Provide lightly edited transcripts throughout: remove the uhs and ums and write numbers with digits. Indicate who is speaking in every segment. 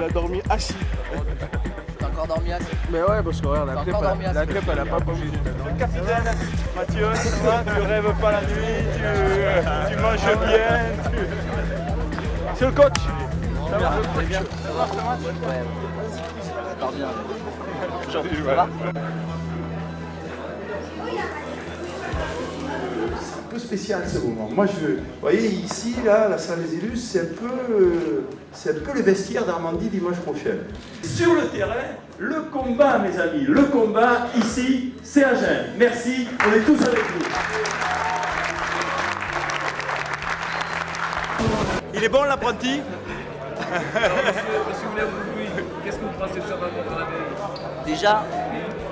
Speaker 1: a dormi assis.
Speaker 2: T'as encore dormi assis?
Speaker 1: Mais ouais, parce que regarde, la crêpe elle a pas bougé. Le capitaine, Mathieu, ça va, tu rêves pas la nuit, tu manges bien. C'est le coach. Ça va, le coach. Ça va, ce match?
Speaker 2: Ouais, ça part bien.
Speaker 1: Aujourd'hui,
Speaker 2: Ça va?
Speaker 3: Un peu spécial ce moment. Moi, vous voyez ici, là, la salle des élus, c'est un peu le vestiaire d'Armandie dimanche prochain. Sur le terrain, le combat, mes amis, le combat ici, c'est à Gênes. Merci, on est tous avec vous.
Speaker 1: Il est bon l'apprenti?
Speaker 4: Monsieur Louis, qu'est-ce que vous pensez de ça contre la mairie?
Speaker 2: Déjà,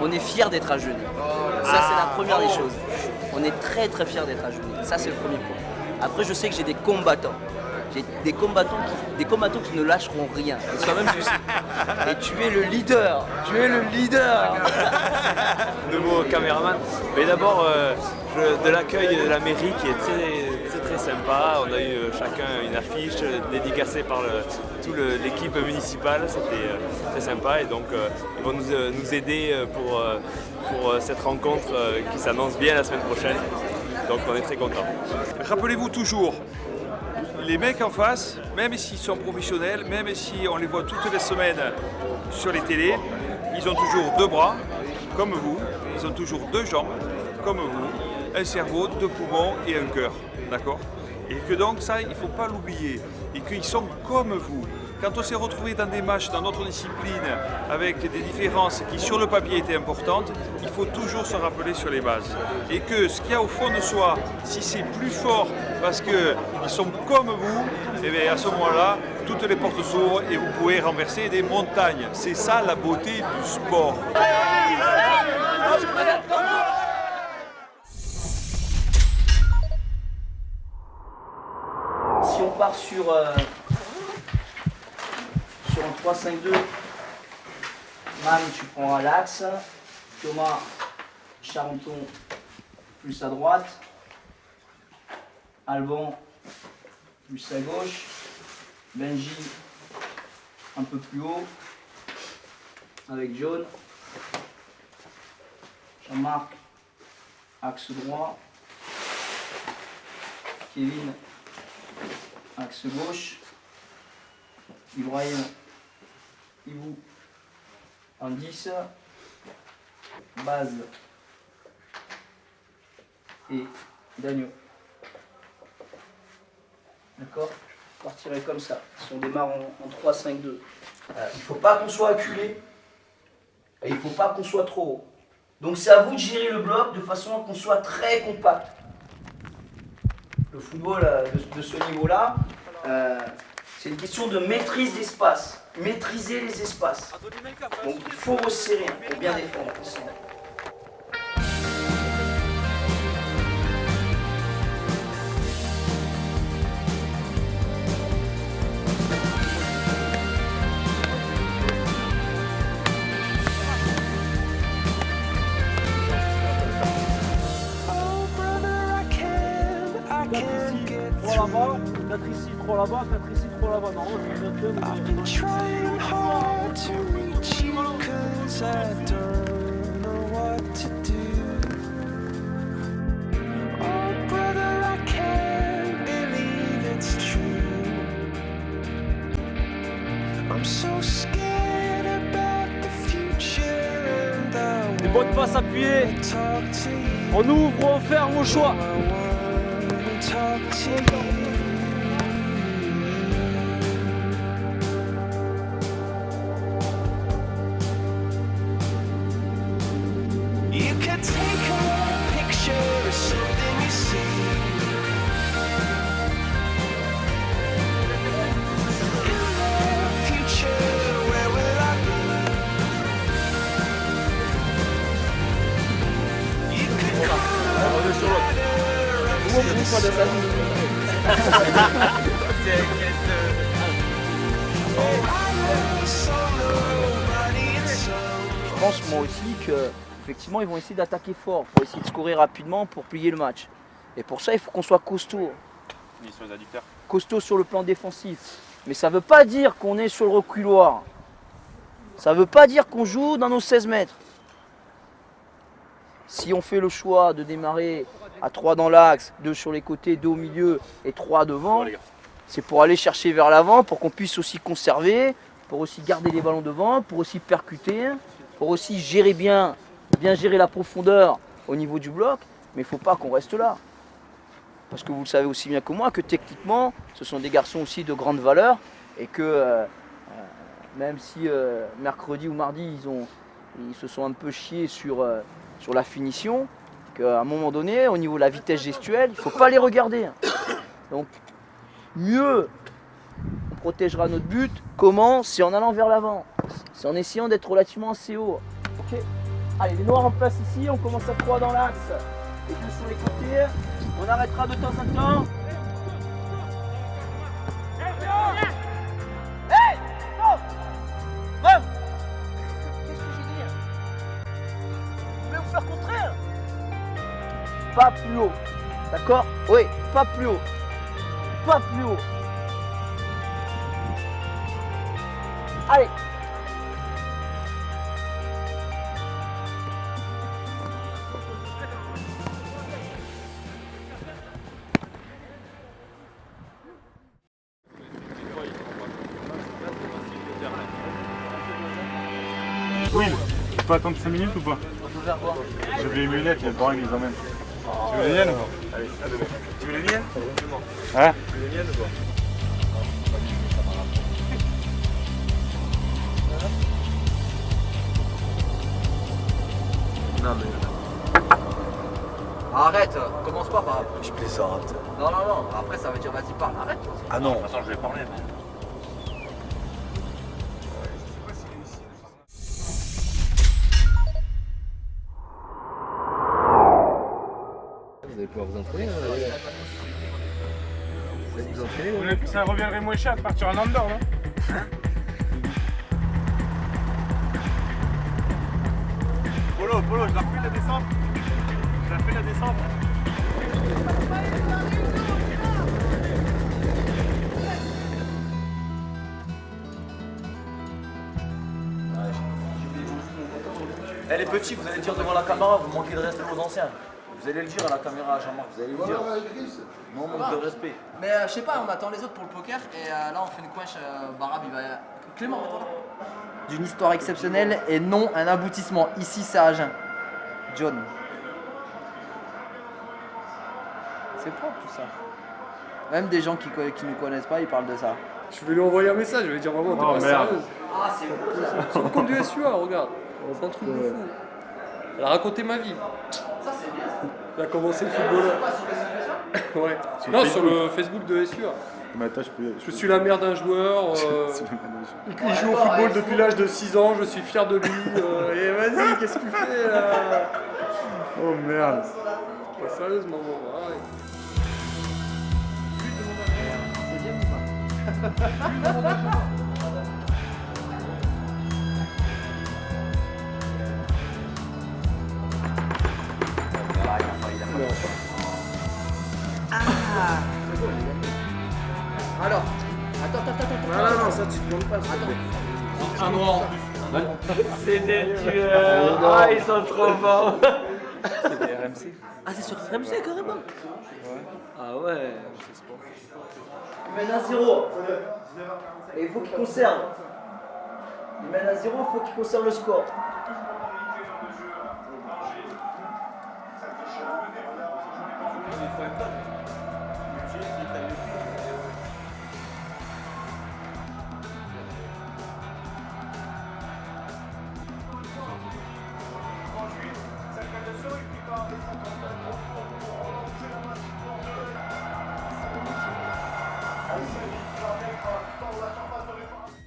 Speaker 2: on est fiers d'être à Genève. Ça, c'est la première des choses. On est très très fiers d'être à Genève. Ça, c'est le premier point. Après, je sais que j'ai des combattants. J'ai des combattants qui ne lâcheront rien. Et toi-même, tu sais. Et tu es le leader. Tu es le leader.
Speaker 5: Nouveau caméraman. Mais d'abord, de l'accueil de la mairie qui est très sympa. On a eu chacun une affiche dédicacée par toute l'équipe municipale. C'était très sympa et donc ils vont nous aider pour cette rencontre qui s'annonce bien la semaine prochaine. Donc on est très contents.
Speaker 6: Rappelez-vous toujours, les mecs en face, même s'ils sont professionnels, même si on les voit toutes les semaines sur les télés, ils ont toujours deux bras, comme vous, ils ont toujours deux jambes, comme vous, un cerveau, deux poumons et un cœur, d'accord? Et que donc ça, il ne faut pas l'oublier, et qu'ils sont comme vous. Quand on s'est retrouvé dans des matchs dans notre discipline avec des différences qui sur le papier étaient importantes, il faut toujours se rappeler sur les bases. Et que ce qu'il y a au fond de soi, si c'est plus fort parce qu'ils sont comme vous, et bien à ce moment-là, toutes les portes s'ouvrent et vous pouvez renverser des montagnes. C'est ça la beauté du sport.
Speaker 2: Si on part sur un 3-5-2, Man, tu prendras l'axe. Thomas, Charenton plus à droite. Alban plus à gauche. Benji un peu plus haut avec John. Jean-Marc, axe droit. Kevin, axe gauche. Ibrahim, Ibou en 10. Baz et Dagno. D'accord? Je partirai comme ça. Si on démarre en 3-5-2. Il ne faut pas qu'on soit acculé et il ne faut pas qu'on soit trop haut. Donc c'est à vous de gérer le bloc de façon à qu'on soit très compact. Le football de ce niveau-là, c'est une question de maîtrise d'espace. Maîtriser les espaces. Donc il faut resserrer pour bien défendre.
Speaker 1: Quatre ici, 3 là-bas, 4 ici, 3 là-bas. Non,
Speaker 7: I've been trying hard to reach you 'cause I don't know what to do. Oh brother, I can't believe it's true. I'm so scared about the future and I
Speaker 1: Des bonnes passes appuyées.
Speaker 7: wanna talk to you.
Speaker 1: On ouvre, on ferme au choix.
Speaker 7: I wanna talk to you. You could take a picture of something you see. In the future, where will I be? You could call a
Speaker 2: Je pense moi aussi que effectivement ils vont essayer d'attaquer fort pour essayer de scorer rapidement pour plier le match. Et pour ça il faut qu'on soit costaud. Costaud sur le plan défensif. Mais ça ne veut pas dire qu'on est sur le reculoir. Ça ne veut pas dire qu'on joue dans nos 16 mètres. Si on fait le choix de démarrer à 3 dans l'axe, 2 sur les côtés, 2 au milieu et 3 devant, c'est pour aller chercher vers l'avant, pour qu'on puisse aussi conserver, pour aussi garder les ballons devant, pour aussi percuter, pour aussi gérer bien gérer la profondeur au niveau du bloc. Mais il ne faut pas qu'on reste là. Parce que vous le savez aussi bien que moi, que techniquement, ce sont des garçons aussi de grande valeur et que même si mercredi ou mardi, ils se sont un peu chiés sur la finition, qu'à un moment donné, au niveau de la vitesse gestuelle, il ne faut pas les regarder. Donc, mieux on protégera notre but. Comment? C'est en allant vers l'avant. C'est en essayant d'être relativement assez haut. Ok. Allez, les noirs en place ici, on commence à 3 dans l'axe. Et 2 sur les côtés. On arrêtera de temps en temps. Hey! Non! Même! Qu'est-ce que j'ai dit? Vous voulez vous faire contrer? Pas plus haut. D'accord? Oui, pas plus haut. Pas plus haut. Allez!
Speaker 1: Oui, tu peux attendre 5 minutes ou pas?
Speaker 2: Faire quoi?
Speaker 1: J'ai oublié les lunettes, il y a le parrain qui les emmène. Tu veux les miennes ou pas? Allez, tu veux les miennes? Hein? Tu veux les miennes ou pas?
Speaker 8: Non mais... Arrête, commence pas par... Je plaisante. Non, après ça veut dire vas-y parle, arrête.
Speaker 1: Ah non, de toute façon je vais parler.
Speaker 8: Vous allez pouvoir vous entraîner.
Speaker 1: Vous voulez que ça reviendrait moins cher de partir en Andorre, non? Polo, je la refais la descente.
Speaker 8: Eh les petits, vous allez le dire devant la caméra, vous manquez de respect aux anciens. Vous allez le dire à la caméra à Jean-Marc, vous allez le dire. Non, manque de respect.
Speaker 9: Mais je sais pas, on attend les autres pour le poker et là on fait une quench, Barab il va... Clément, attends là. D'une histoire exceptionnelle et non un aboutissement. Ici c'est à Agen. John. C'est propre tout ça. Même des gens qui nous connaissent pas, ils parlent de ça.
Speaker 4: Je vais lui envoyer un message, je vais lui dire vraiment, t'es pas sérieuse.
Speaker 2: Ah, c'est beau ça.
Speaker 4: C'est le compte du SUA, regarde. C'est un truc de fou. Elle a raconté ma vie.
Speaker 2: Ça, c'est bien ça.
Speaker 4: Elle a commencé le football. Ouais. Non, sur le Facebook de SUA.
Speaker 1: Mais attends,
Speaker 4: Je suis la mère d'un joueur. Il joue au football depuis l'âge de 6 ans, je suis fier de lui. Et vas-y, qu'est-ce que tu fais là?
Speaker 1: Oh merde.
Speaker 4: Pas sérieusement, arrête.
Speaker 2: C'est bien ou pas?
Speaker 9: Alors, attends.
Speaker 4: Non, ça tu te demandes pas.
Speaker 9: Attends. Un noir en plus.
Speaker 5: C'est des tueurs. Ah, ils sont trop forts.
Speaker 4: C'est des RMC.
Speaker 2: Ah, c'est sur RMC carrément.
Speaker 4: Ah ouais, c'est sport.
Speaker 2: Il mène à 0. Et il faut qu'il conserve. Il mène à 0, il faut qu'il conserve le score.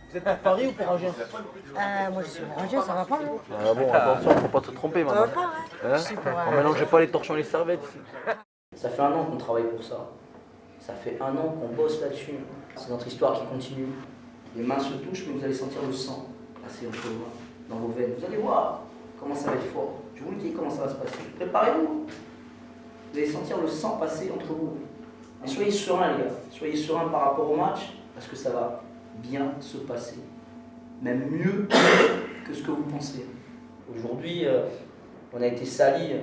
Speaker 2: Vous êtes pour Paris ou pour Agen?
Speaker 10: Moi je suis pour Agen, ça va pas non?
Speaker 8: Ah bon, attention, faut pas te tromper
Speaker 10: Ça va
Speaker 8: maintenant.
Speaker 10: pas, ouais.
Speaker 8: On mélange pas les torchons et les serviettes ici.
Speaker 2: Ça fait 1 an qu'on travaille pour ça. Ça fait 1 an qu'on bosse là-dessus. C'est notre histoire qui continue. Les mains se touchent, mais vous allez sentir le sang passer entre vos mains, dans vos veines. Vous allez voir comment ça va être fort. Je vous le dis comment ça va se passer. Préparez-vous. Vous allez sentir le sang passer entre vous. Et soyez sereins, les gars. Soyez sereins par rapport au match, parce que ça va bien se passer. Même mieux que ce que vous pensez. Aujourd'hui, on a été sali.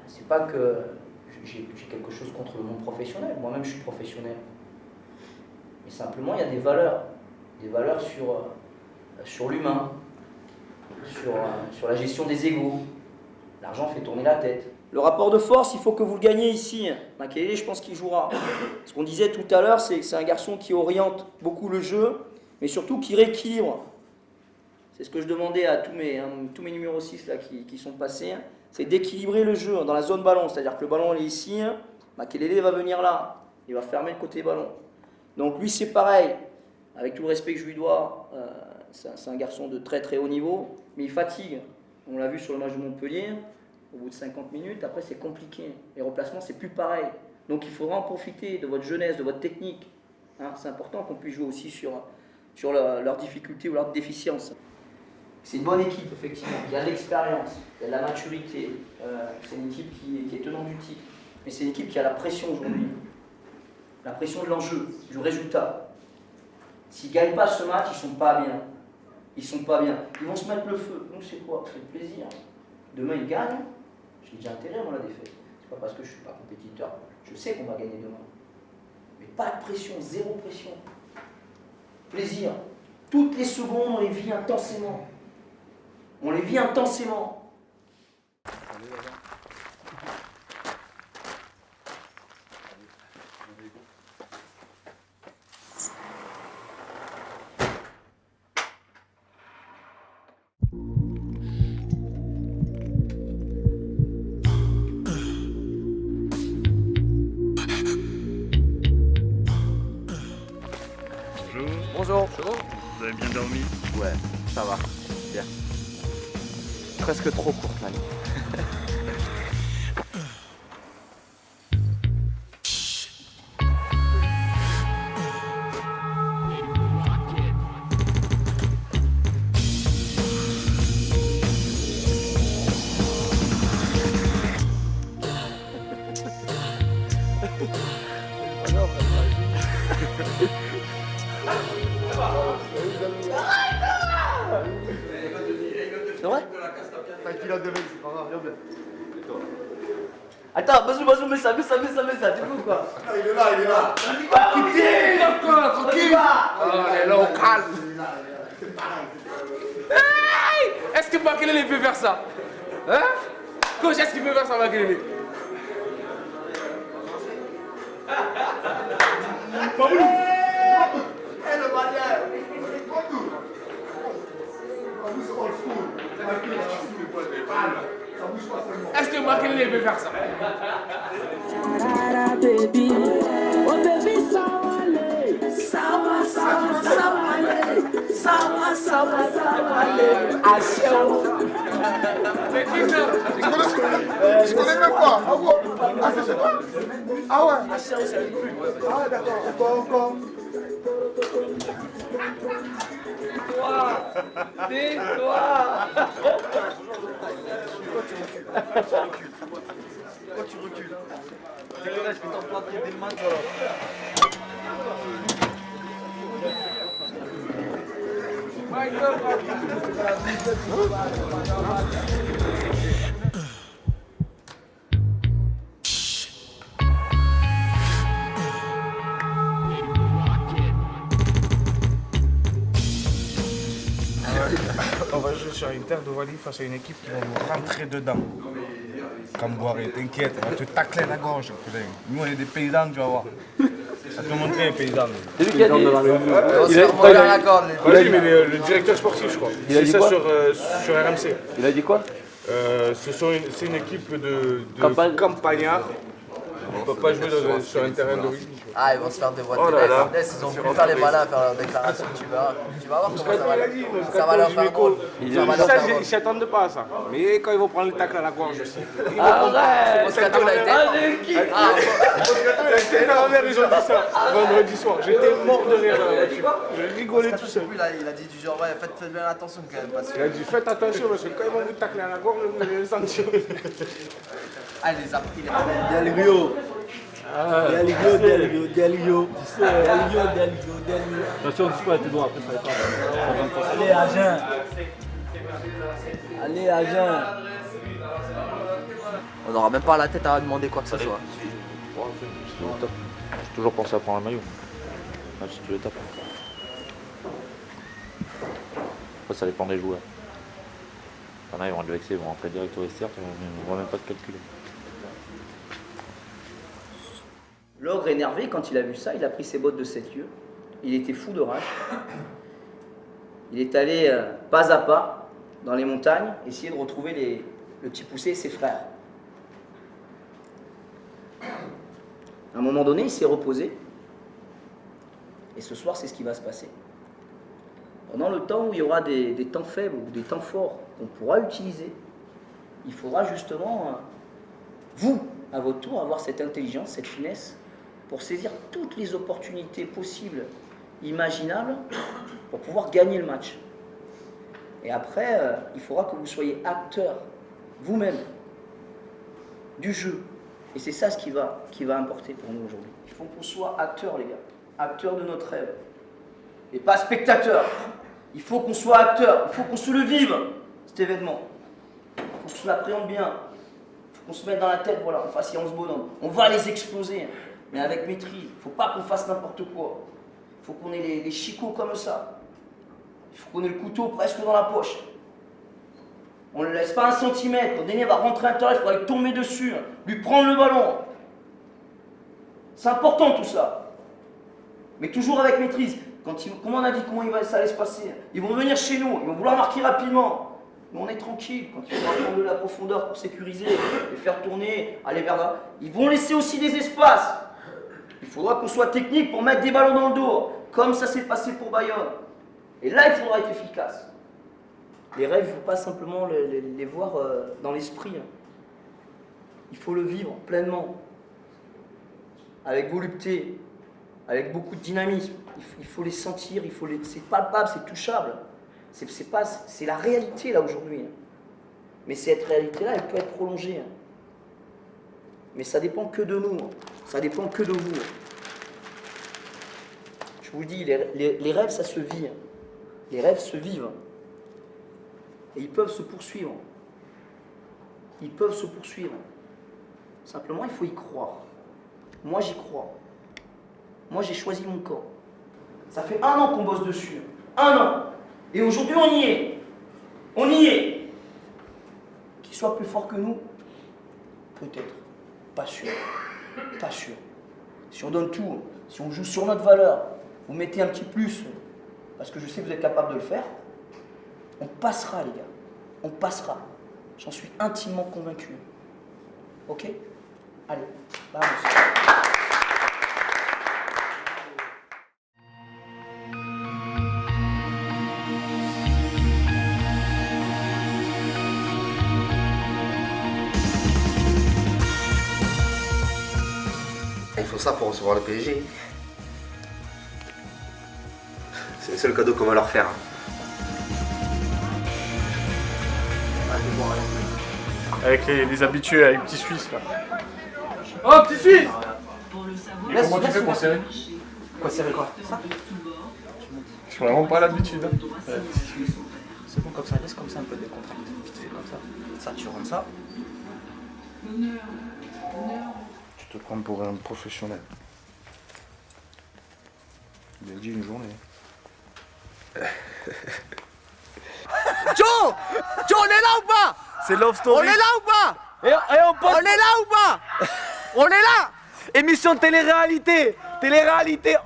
Speaker 2: C'est pas que j'ai quelque chose contre le monde professionnel. Moi-même, je suis professionnel. Mais simplement, il y a des valeurs. Des valeurs sur l'humain, sur la gestion des égos. L'argent fait tourner la tête. Le rapport de force, il faut que vous le gagniez ici. Makelele, je pense qu'il jouera. Ce qu'on disait tout à l'heure, c'est que c'est un garçon qui oriente beaucoup le jeu, mais surtout qui rééquilibre. C'est ce que je demandais à tous mes numéros 6 là, qui sont passés. C'est d'équilibrer le jeu dans la zone ballon. C'est-à-dire que le ballon il est ici, Makelele va venir là. Il va fermer le côté ballon. Donc lui, c'est pareil. Avec tout le respect que je lui dois, c'est un garçon de très très haut niveau, mais il fatigue. On l'a vu sur le match de Montpellier. Au bout de 50 minutes, après c'est compliqué. Les replacements, c'est plus pareil. Donc il faudra en profiter de votre jeunesse, de votre technique. Hein, c'est important qu'on puisse jouer aussi sur leurs difficultés ou leurs déficiences. C'est une bonne équipe, effectivement. Il y a de l'expérience, il y a de la maturité. C'est une équipe qui est tenante du titre. Mais c'est une équipe qui a la pression aujourd'hui. La pression de l'enjeu, du résultat. S'ils ne gagnent pas ce match, ils ne sont pas bien. Ils sont pas bien. Ils vont se mettre le feu. Nous, c'est quoi? C'est le plaisir. Demain, ils gagnent. J'ai déjà intérêt, moi, la défaite. C'est pas parce que je ne suis pas compétiteur. Je sais qu'on va gagner demain. Mais pas de pression, zéro pression. Plaisir. Toutes les secondes, on les vit intensément. On les vit intensément.
Speaker 9: Bonjour.
Speaker 11: Vous avez bien dormi?
Speaker 9: Ouais, ça va. Bien. Presque trop courte la nuit.
Speaker 2: C'est vrai?
Speaker 8: c'est pas grave, viens.
Speaker 2: Attends, Bazou, mets ça, t'es fou quoi?
Speaker 8: Il est là.
Speaker 2: Tranquille.
Speaker 4: On est là au calme. Hey, est-ce que Makelele peut faire ça? Hein? Coach, est-ce qu'il peut faire ça, Makelele?
Speaker 8: Le malien.
Speaker 4: Est-ce que Makelele peut faire ça?
Speaker 8: Je connais même pas. Ah, c'est toi? Ah ouais. Ah d'accord. Encore.
Speaker 2: Tais-toi.
Speaker 8: Pourquoi tu recules? Je vais t'en prendre des mains.
Speaker 12: On va jouer sur une terre de Wally face à une équipe qui va nous rentrer dedans. Camboiré, t'inquiète, on va te tacler la gorge. Nous on est des paysans, tu vas voir. À te montrer les paysans.
Speaker 9: C'est lui qui a dit.
Speaker 12: Oui, mais le directeur sportif, je crois.
Speaker 9: Il a dit quoi
Speaker 12: sur RMC.
Speaker 9: Il a dit quoi?
Speaker 12: C'est une équipe de campagnards. On ne peut pas jouer sur un terrain de rugby.
Speaker 9: Ah, ils vont se faire des voix de laisse. Ils ont pu faire les malins, faire leur déclaration. Tu vas voir comment ça va leur faire drôle.
Speaker 12: Ils s'attendent pas à ça. Mais quand ils vont prendre le tacle à la gorge aussi.
Speaker 9: Moscato, il a été.
Speaker 12: Moscato, il a été pervers, ils ont dit ça vendredi soir. J'étais mort de rire dans la voiture. Je rigolais tout seul.
Speaker 9: Il a dit du genre, ouais, faites bien attention quand même.
Speaker 12: Il a dit faites attention parce que quand ils vont vous tacler à la gorge, vous allez le sentir.
Speaker 9: Ah, il les a pris.
Speaker 8: Il y a le Rio.
Speaker 2: Delio.
Speaker 1: Attention, dis pas tes doigts, après ça va pas.
Speaker 2: Allez, Agen. Allez, Agen.
Speaker 9: On n'aura même pas la tête à demander quoi que ce soit.
Speaker 5: J'ai toujours pensé à prendre un maillot. Même si tu le tapes. Après, ça dépend des joueurs. T'en as, ils vont être vexés, ils vont rentrer direct au vestiaire, on ne voit même pas de calculer.
Speaker 2: L'ogre énervé, quand il a vu ça, il a pris ses bottes de 7 lieues. Il était fou de rage. Il est allé pas à pas dans les montagnes, essayer de retrouver le petit poussé et ses frères. À un moment donné, il s'est reposé. Et ce soir, c'est ce qui va se passer. Pendant le temps où il y aura des temps faibles ou des temps forts qu'on pourra utiliser, il faudra justement, vous, à votre tour, avoir cette intelligence, cette finesse, pour saisir toutes les opportunités possibles, imaginables, pour pouvoir gagner le match. Et après, il faudra que vous soyez acteur, vous-même, du jeu. Et c'est ça ce qui va importer pour nous aujourd'hui. Il faut qu'on soit acteur, les gars, acteur de notre rêve. Et pas spectateur. Il faut qu'on soit acteur, il faut qu'on se le vive, cet événement. Il faut qu'on se l'appréhende bien. Il faut qu'on se mette dans la tête, voilà, on fasse séance bonhomme. On va les exploser, mais avec maîtrise. Il ne faut pas qu'on fasse n'importe quoi. Il faut qu'on ait les chicots comme ça. Il faut qu'on ait le couteau presque dans la poche. On ne le laisse pas un centimètre. Quand Denis va rentrer à l'intérieur, il faudra lui tomber dessus, lui prendre le ballon. C'est important tout ça. Mais toujours avec maîtrise. Comment on a dit ça allait se passer? Ils vont venir chez nous, ils vont vouloir marquer rapidement. Mais on est tranquille. Quand il faudra prendre de la profondeur pour sécuriser, les faire tourner, aller vers là. Ils vont laisser aussi des espaces. Il faudra qu'on soit technique pour mettre des ballons dans le dos, comme ça s'est passé pour Bayonne. Et là, il faudra être efficace. Les rêves, il ne faut pas simplement les voir dans l'esprit. Il faut le vivre pleinement, avec volupté, avec beaucoup de dynamisme. Il faut les sentir, c'est palpable, c'est touchable. C'est la réalité là aujourd'hui. Mais cette réalité-là, elle peut être prolongée. Mais ça dépend que de nous, ça dépend que de vous. Je vous dis, les rêves, ça se vit. Les rêves se vivent. Et ils peuvent se poursuivre. Ils peuvent se poursuivre. Simplement, il faut y croire. Moi, j'y crois. Moi, j'ai choisi mon camp. Ça fait 1 an qu'on bosse dessus. 1 an. Et aujourd'hui, on y est. On y est. Qu'il soit plus fort que nous? Peut-être. Pas sûr. Pas sûr. Si on donne tout, si on joue sur notre valeur, vous mettez un petit plus, parce que je sais que vous êtes capable de le faire, on passera, les gars. On passera. J'en suis intimement convaincu. Ok? Allez, balance.
Speaker 11: Il faut ça pour recevoir le PSG. C'est le seul cadeau qu'on va leur faire.
Speaker 4: Avec les habitués, avec Petit Suisse là. Oh, Petit Suisse! Comment tu fais pour serrer?
Speaker 2: Quoi, serrer quoi? Ça?
Speaker 4: Je suis vraiment pas l'habitude.
Speaker 2: C'est bon comme ça, laisse comme ça un peu décontracté. Vite fait comme ça. Ça, tu rentres ça.
Speaker 12: Tu te prends pour un professionnel. Il a dit une journée.
Speaker 9: Joe! Joe, on est là ou pas?
Speaker 8: C'est Love Story.
Speaker 9: On est là ou pas?
Speaker 8: Et on pense...
Speaker 9: On est là ou pas? On est là!
Speaker 8: Émission télé-réalité. Télé-réalité.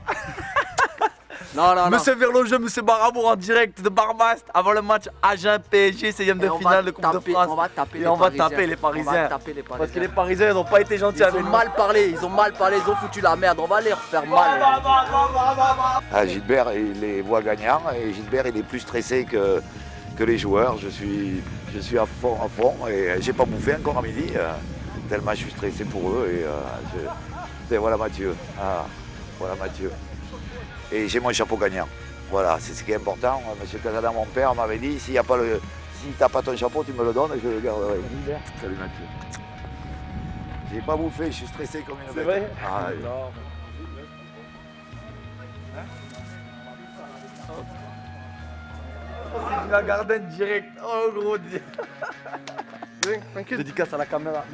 Speaker 9: Non.
Speaker 8: Monsieur Verlogeux, Monsieur Barabour en direct de Barbast avant le match Agen-PSG, 16e de finale de Coupe de France.
Speaker 9: On va taper
Speaker 8: Et on va taper les Parisiens. Parce que les Parisiens, ils n'ont pas été gentils avec
Speaker 9: Ils
Speaker 8: nous.
Speaker 9: ont mal parlé, ils ont foutu la merde. On va les refaire mal.
Speaker 13: Ah, Gilbert, il les voit gagnants et Gilbert, il est plus stressé que les joueurs. Je suis à fond et j'ai pas bouffé encore à midi, tellement je suis stressé pour eux. Et voilà Mathieu. Ah, voilà Mathieu. Et j'ai mon chapeau gagnant. Voilà, c'est ce qui est important. Monsieur Casada, mon père, m'avait dit, si t'as pas ton chapeau, tu me le donnes et je le garderai. Salut Mathieu. J'ai pas bouffé, je suis stressé comme une bête.
Speaker 1: C'est vrai?
Speaker 13: Ah, ouais.
Speaker 1: Non.
Speaker 8: C'est la Garden direct. Oh gros.
Speaker 1: T'inquiète.
Speaker 8: Dédicace à la caméra.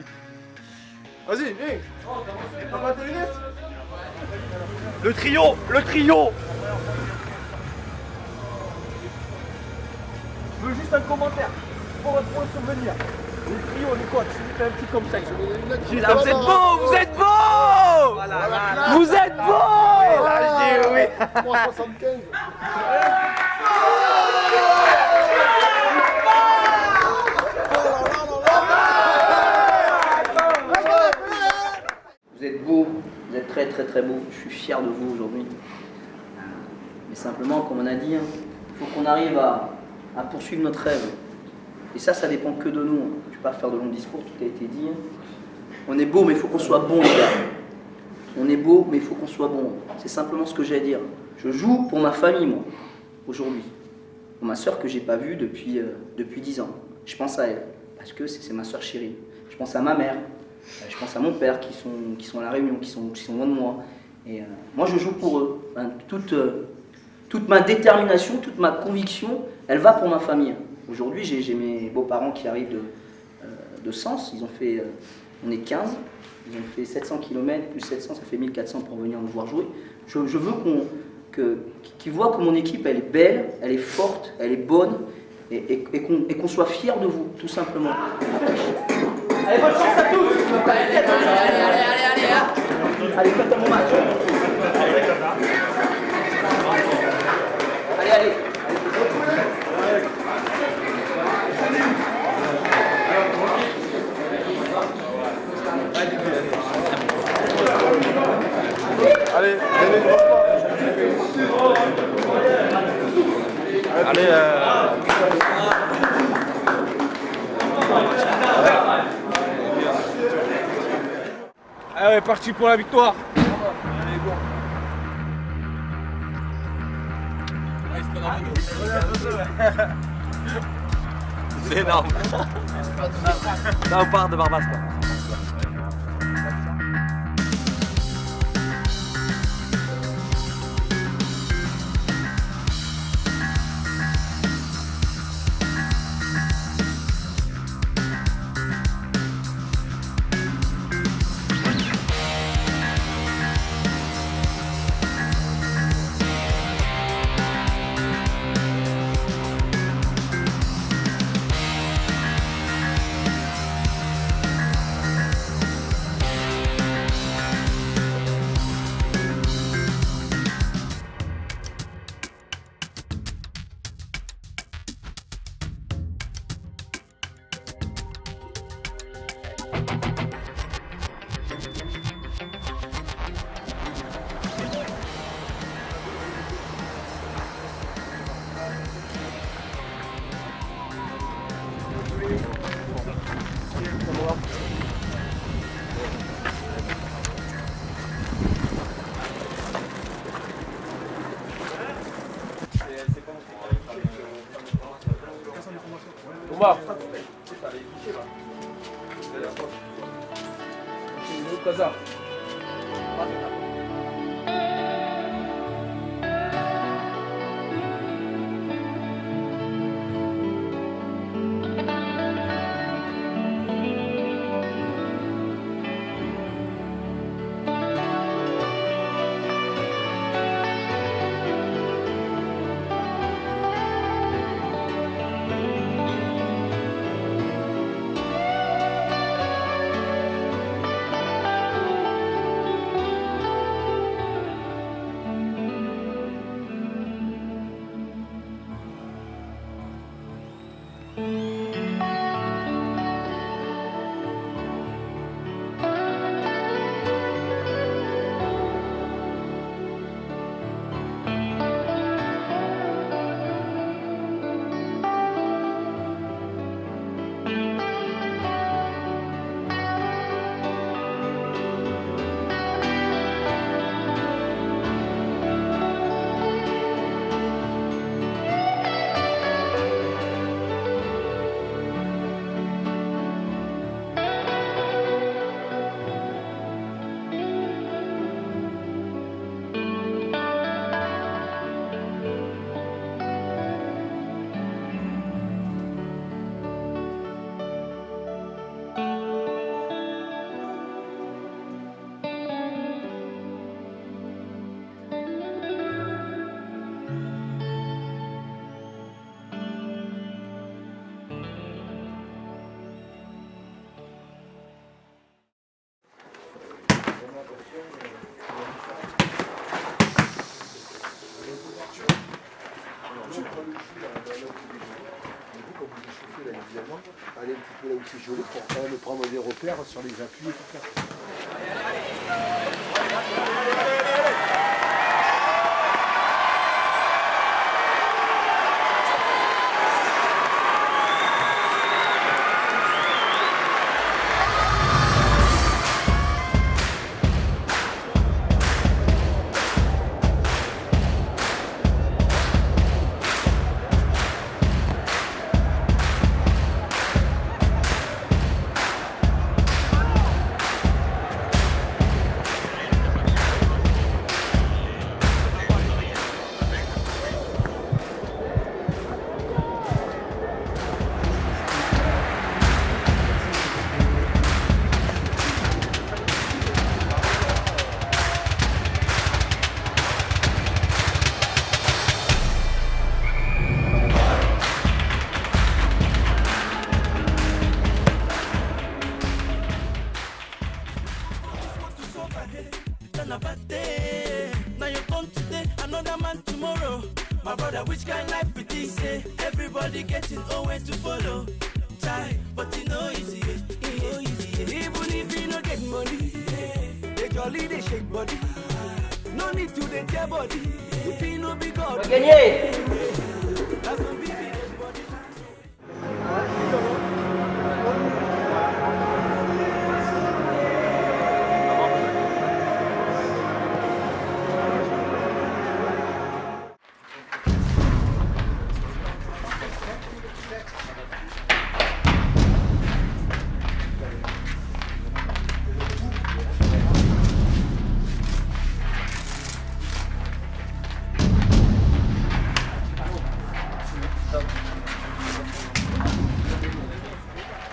Speaker 1: Vas-y, viens. T'as pas tes lunettes?
Speaker 8: Le trio. Je veux juste un commentaire pour le souvenir. Le trio, les coachs, c'est un petit comme ça. Vous êtes beaux, vous êtes beaux. Vous êtes beaux. Oui.
Speaker 1: Moi 75.
Speaker 2: Vous êtes beaux, vous êtes très très très beaux. Je suis fier de vous aujourd'hui. Mais simplement, comme on a dit, il faut qu'on arrive à poursuivre notre rêve. Et ça dépend que de nous. Je ne vais pas faire de longs discours, tout a été dit. On est beau, mais il faut qu'on soit bon, les gars. On est beau, mais il faut qu'on soit bon. C'est simplement ce que j'ai à dire. Je joue pour ma famille, moi, aujourd'hui. Pour ma soeur que j'ai pas vue depuis 10 ans. Je pense à elle, parce que c'est ma soeur chérie. Je pense à ma mère. Je pense à mon père qui sont à la Réunion, qui sont loin de moi. Et moi, je joue pour eux. Enfin, toute ma détermination, toute ma conviction, elle va pour ma famille. Aujourd'hui, j'ai mes beaux-parents qui arrivent de Sens. Ils ont fait, on est 15. Ils ont fait 700 km, plus 700, ça fait 1400 pour venir nous voir jouer. Je veux qu'ils voient que mon équipe, elle est belle, elle est forte, elle est bonne, et qu'on soit fiers de vous, tout simplement. Allez, bonne chance à tous. Allez, faites un bon match. Allez.
Speaker 1: Allez, parti pour la victoire.
Speaker 8: C'est énorme. Là, on part de Barbas.
Speaker 1: Omar. Kaza.
Speaker 14: Aller un petit peu là où c'est joli pour quand même prendre des repères sur les appuis et tout ça.
Speaker 7: Now you come today, another man tomorrow. My brother, which kind of life with this? Everybody getting away to follow. Try, but you know easy, even if you don't get money, they jolly, they shake body. No need to they tear body. If you know big God,
Speaker 2: gagner.
Speaker 7: That's what we be body.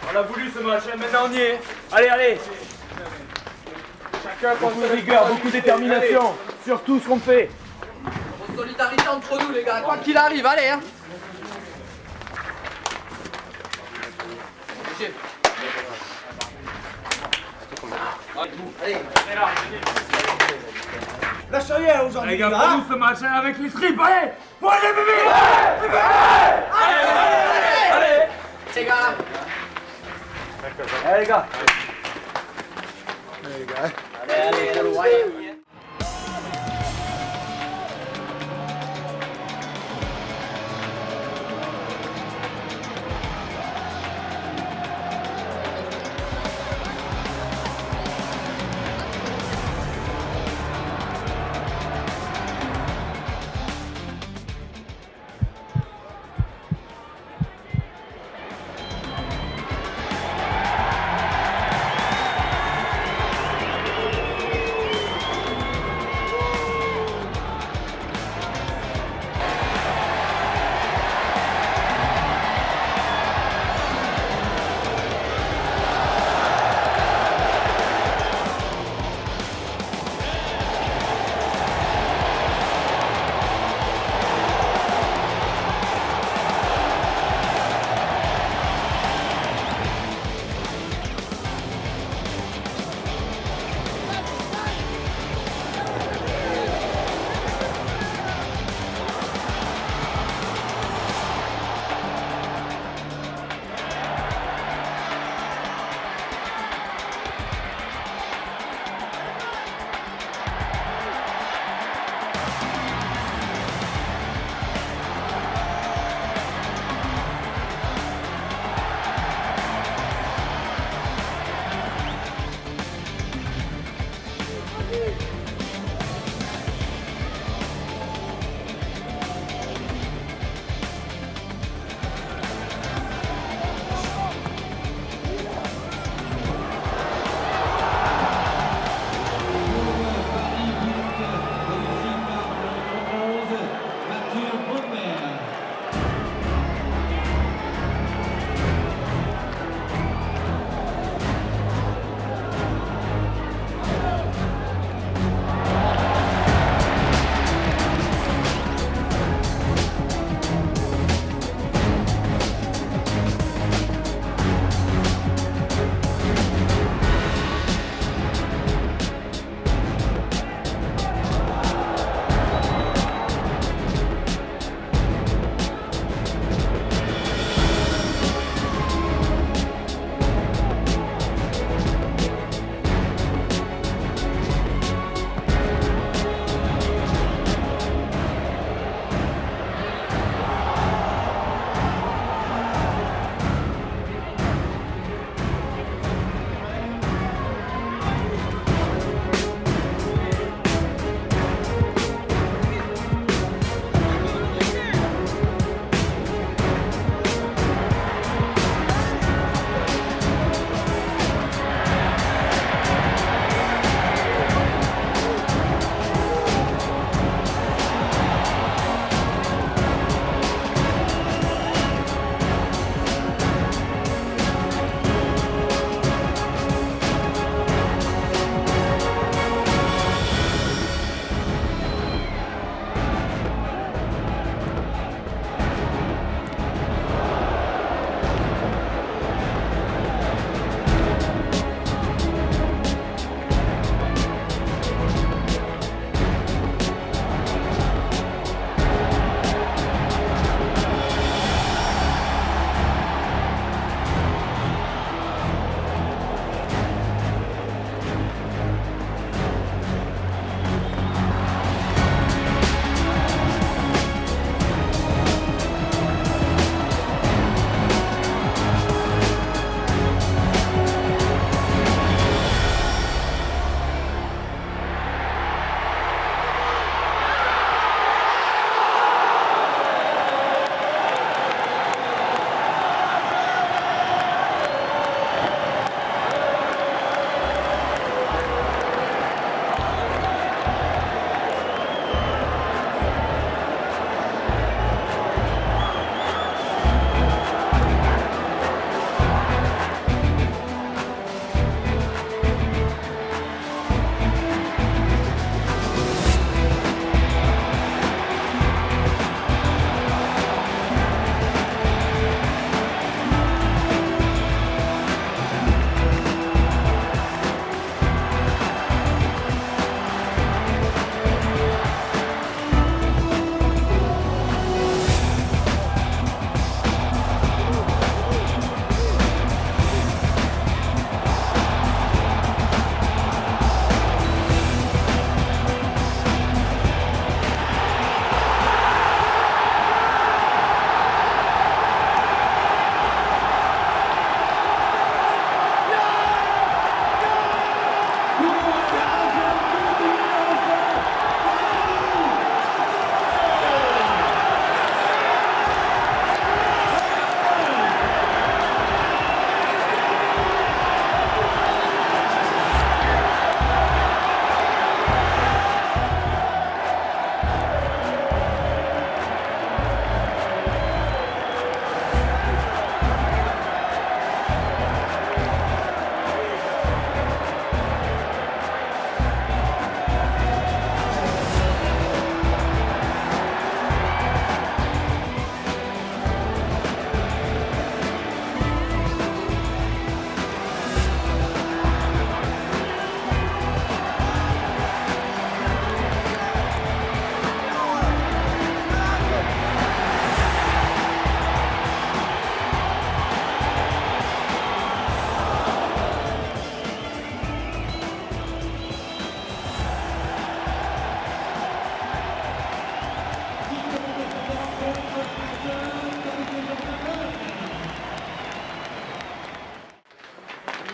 Speaker 8: On a voulu ce match, maintenant on y est. Allez, allez. Chacun prend de rigueur, beaucoup de détermination sur tout ce qu'on fait.
Speaker 9: Solidarité entre nous les gars, quoi qu'il arrive, allez hein. Allez.
Speaker 8: Lâche rien aujourd'hui. Les gars, pour nous ce match avec les tripes, allez. Pour les bébés. Allez.
Speaker 9: Les gars.
Speaker 8: Allez les gars.
Speaker 9: Allez, le royaume.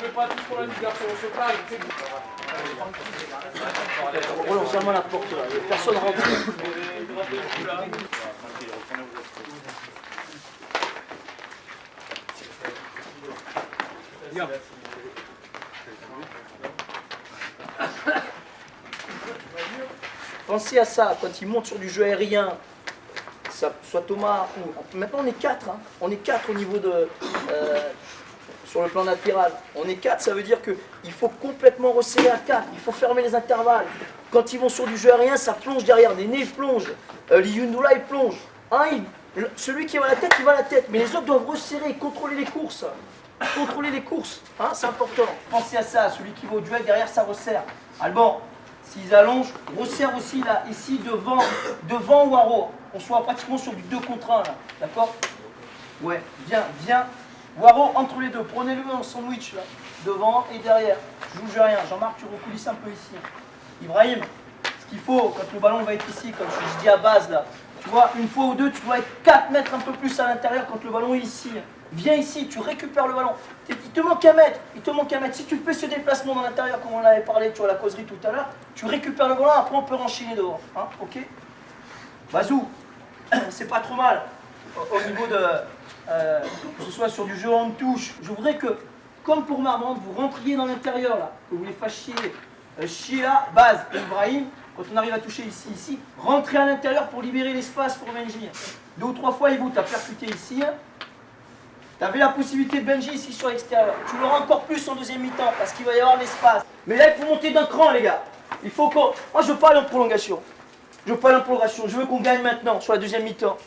Speaker 8: jouez pas tous pour la Ligue, garçon, on se parle.
Speaker 2: Relance seulement la porte là, personne rentre.
Speaker 8: Viens.
Speaker 2: Pensez à ça, quand ils montent sur du jeu aérien, ça, soit Thomas ou... Maintenant on est 4, hein. On est 4 au niveau de... sur le plan latéral. On est 4, ça veut dire qu'il faut complètement resserrer à 4, il faut fermer les intervalles. Quand ils vont sur du jeu aérien, ça plonge derrière, des nez plongent, Liyundoula il plonge. Hein, celui qui va à la tête, il va à la tête, mais les autres doivent resserrer, contrôler les courses. Contrôler les courses, hein, c'est important. Pensez à ça, celui qui va au duel, derrière ça resserre. Alban, s'ils allongent, resserre aussi là, ici, devant Waro. On soit pratiquement sur du 2 contre 1 là, d'accord? Ouais, viens. Waro entre les deux, prenez-le en sandwich là, devant et derrière. Je joue rien, Jean-Marc, tu recoulisses un peu ici. Ibrahim, ce qu'il faut, quand le ballon va être ici, comme je dis à base là, tu vois, une fois ou deux, tu dois être 4 mètres un peu plus à l'intérieur quand le ballon est ici. Viens ici, tu récupères le ballon. Il te manque un mètre, Si tu fais ce déplacement dans l'intérieur, comme on en avait parlé, tu vois, la causerie tout à l'heure, tu récupères le ballon, après on peut enchaîner dehors. Hein, ok? Bazou, c'est pas trop mal. Au niveau de... que ce soit sur du jeu en touche, je voudrais que, comme pour Marmande, vous rentriez dans l'intérieur là, que vous les fassiez Chia, Baz et Ibrahim, quand on arrive à toucher ici, rentrez à l'intérieur pour libérer l'espace pour Benji. 2 ou 3 fois, Ibou, tu as percuté ici. Tu avais la possibilité de Benji ici sur l'extérieur. Tu l'auras encore plus en deuxième mi-temps parce qu'il va y avoir l'espace. Mais là, il faut monter d'un cran, les gars. Il faut qu'on... Moi, je veux pas aller en prolongation. Je veux qu'on gagne maintenant sur la deuxième mi-temps.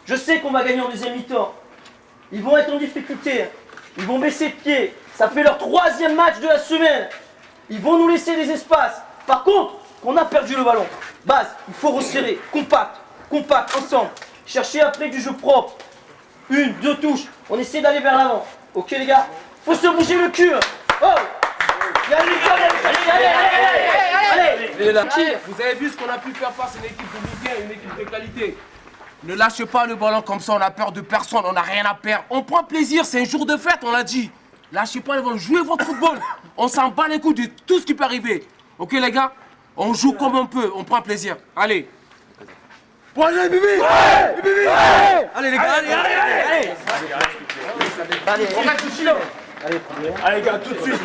Speaker 2: Je sais qu'on va gagner en deuxième mi-temps. Ils vont être en difficulté. Ils vont baisser de pied. Ça fait leur 3e match de la semaine. Ils vont nous laisser des espaces. Par contre, on a perdu le ballon. Base, il faut resserrer. Compact, ensemble. Chercher après du jeu propre. 1, 2 touches. On essaie d'aller vers l'avant. Ok les gars? Faut se bouger le cul. Oh!
Speaker 8: Allez, vous avez vu ce qu'on a pu faire face à une équipe de Ligue 1, une équipe de qualité. Ne lâchez pas le ballon comme ça, on a peur de personne, on n'a rien à perdre. On prend plaisir, c'est un jour de fête, on l'a dit. Lâchez pas le ballon, jouez votre football. On s'en bat les couilles de tout ce qui peut arriver. Ok les gars? On joue comme on peut, on prend plaisir. Allez. Bon, allez, Bibi! Ouais, Bibi! Ouais, allez les gars, allez! On reste tout silence.
Speaker 1: Allez les gars, tout de suite.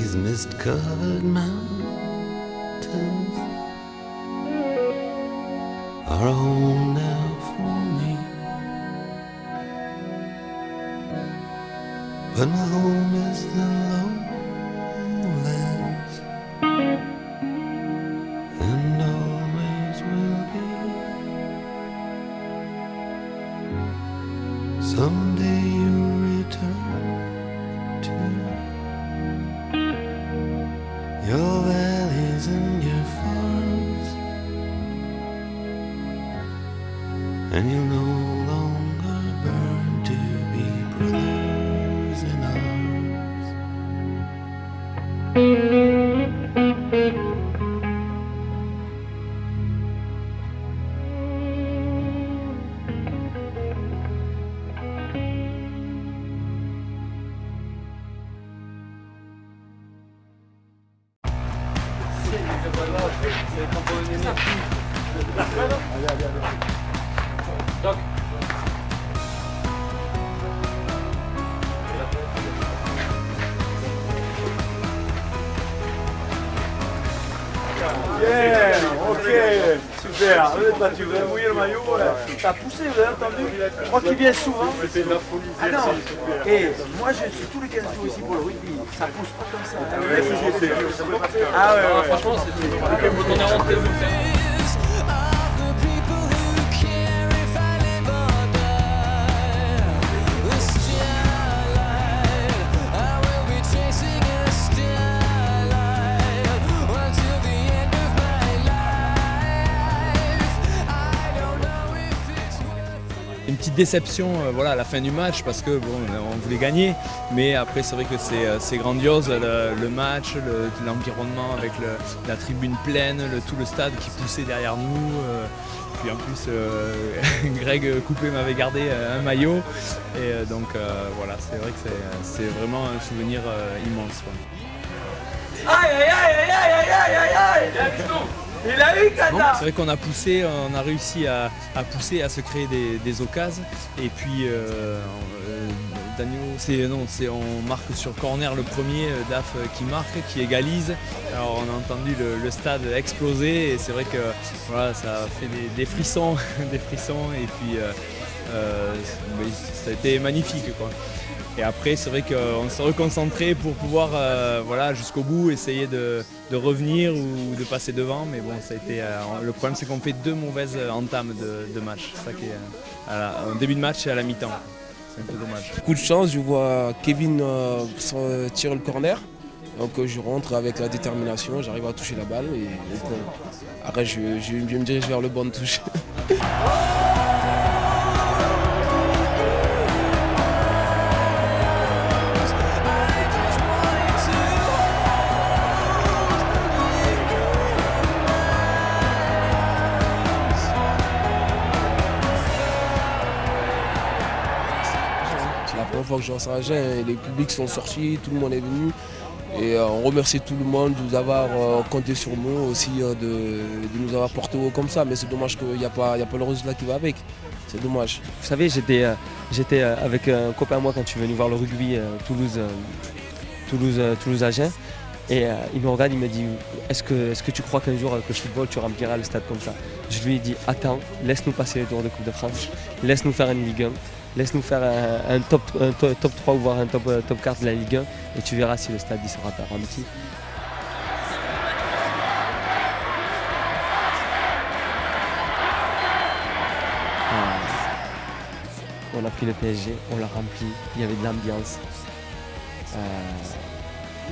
Speaker 15: these mist-covered mountains are a home now for me. But my home is the lowlands, and always will be. Someday you'll return to your valleys and your farms, and you'll no longer burn to be brothers in arms.
Speaker 1: Bien, ok, super. Vous êtes battu, vous avez mouillé le maillot. Ça a poussé, vous avez entendu? Je crois qu'il vient souvent.
Speaker 4: C'était de la folie.
Speaker 1: Ah non, et moi je suis tous les 15 jours ici pour le rugby. Ça pousse pas comme ça. Ah ouais, ouais.
Speaker 8: Franchement, c'était. On est rentré au
Speaker 16: Une petite déception voilà, à la fin du match parce que bon, on voulait gagner, mais après c'est vrai que c'est grandiose le match, l'environnement avec la tribune pleine, tout le stade qui poussait derrière nous. Puis en plus Greg Coupé m'avait gardé un maillot et donc voilà, c'est vrai que c'est vraiment un souvenir immense. Quoi.
Speaker 8: Aïe aïe aïe aïe aïe aïe aïe aïe. Il a eu Kata.
Speaker 16: Bon, c'est vrai qu'on a poussé, on a réussi à pousser, à se créer des occasions. Et puis Daniel, on marque sur corner le premier, Daf qui marque, qui égalise. Alors on a entendu le stade exploser et c'est vrai que voilà, ça a fait des frissons, des frissons et puis ça a été magnifique, quoi. Et après, c'est vrai qu'on s'est reconcentré pour pouvoir voilà, jusqu'au bout essayer de revenir ou de passer devant. Mais bon, ça a été, le problème, c'est qu'on fait 2 mauvaises entames de match. C'est ça qui est en début de match et à la mi-temps. C'est un peu dommage.
Speaker 17: Coup de chance, je vois Kevin tirer le corner. Donc je rentre avec la détermination, j'arrive à toucher la balle. Et donc, après, je me dirige vers le banc de touche. La première fois que je suis à Saint-Agen, les publics sont sortis, tout le monde est venu. Et on remercie tout le monde de nous avoir compté sur nous, aussi de nous avoir porté haut comme ça. Mais c'est dommage qu'il n'y a pas le résultat qui va avec. C'est dommage.
Speaker 18: Vous savez, j'étais avec un copain à moi quand je suis venu voir le rugby Toulouse-Agen. Et il me regarde, il me dit est-ce que tu crois qu'un jour avec le football tu rempliras le stade comme ça? Je lui ai dit attends, laisse-nous passer les tours de Coupe de France, laisse-nous faire une Ligue 1, laisse-nous faire un top 3 ou voire un top 4 de la Ligue 1 et tu verras si le stade il sera pas rempli. On a pris le PSG, on l'a rempli, il y avait de l'ambiance.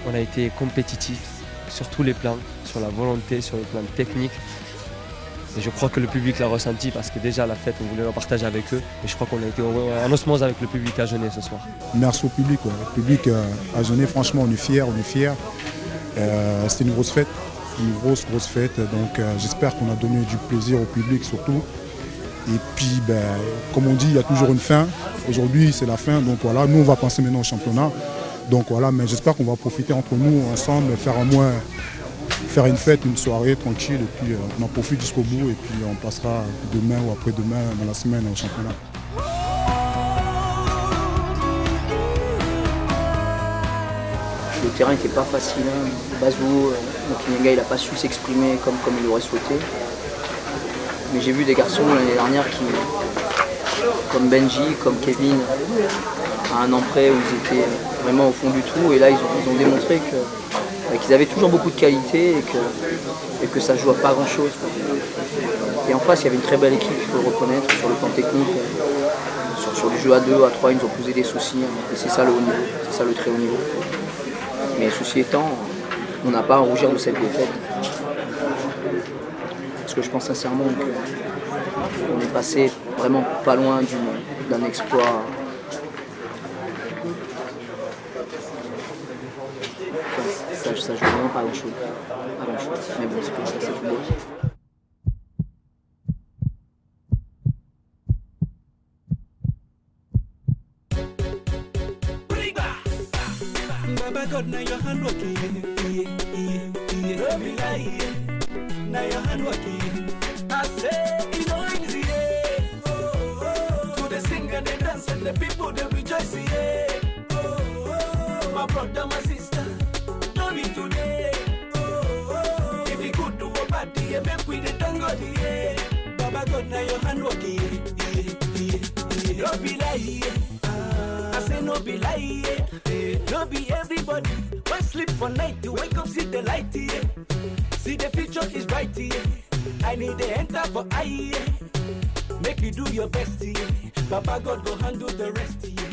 Speaker 18: On a été compétitif sur tous les plans, sur la volonté, sur le plan technique. Et je crois que le public l'a ressenti parce que déjà la fête, on voulait la partager avec eux. Et je crois qu'on a été en osmose avec le public agenais ce soir.
Speaker 19: Merci au public. Quoi. Le public agenais, franchement, on est fiers. C'était une grosse fête, une grosse fête. Donc j'espère qu'on a donné du plaisir au public surtout. Et puis, comme on dit, il y a toujours une fin. Aujourd'hui, c'est la fin. Donc voilà, nous, on va penser maintenant au championnat. Donc voilà, mais j'espère qu'on va profiter entre nous ensemble, faire une fête, une soirée tranquille, et puis on en profite jusqu'au bout, et puis on passera demain ou après-demain dans la semaine au championnat.
Speaker 2: le terrain n'était pas facile. Hein. Basbo, Mokininga, il n'a pas su s'exprimer comme il l'aurait souhaité. Mais j'ai vu des garçons l'année dernière qui, comme Benji, comme Kevin, à un an près où ils étaient vraiment au fond du trou. Et là, ils ont démontré qu'ils avaient toujours beaucoup de qualité et que ça ne joue à pas grand-chose. Et en face, il y avait une très belle équipe, il faut le reconnaître, sur le plan technique. Sur les jeux à 2, à 3, ils nous ont posé des soucis. Hein. Et c'est ça le haut niveau, c'est ça le très haut niveau. Mais ceci étant, on n'a pas à rougir de cette défaite. Parce que je pense sincèrement qu'on est passé vraiment pas loin d'un exploit. Ça joue vraiment pas grand-chose. Mais bon, c'est comme ça, c'est le football.
Speaker 7: Baba God, now your hand working, Don't be lying, now your hand working. I say, it no easy, To the sing and the dance and the people, they rejoice, My brother, my sister, don't be today, If you could do a party, make we the tango, Baba God, now your hand working, Don't be lying, I say no be lying. No be everybody. Why sleep for night to wake up, see the light here. See the future is bright here. I need the enter for I. Make you do your best here. Baba God go handle the rest here.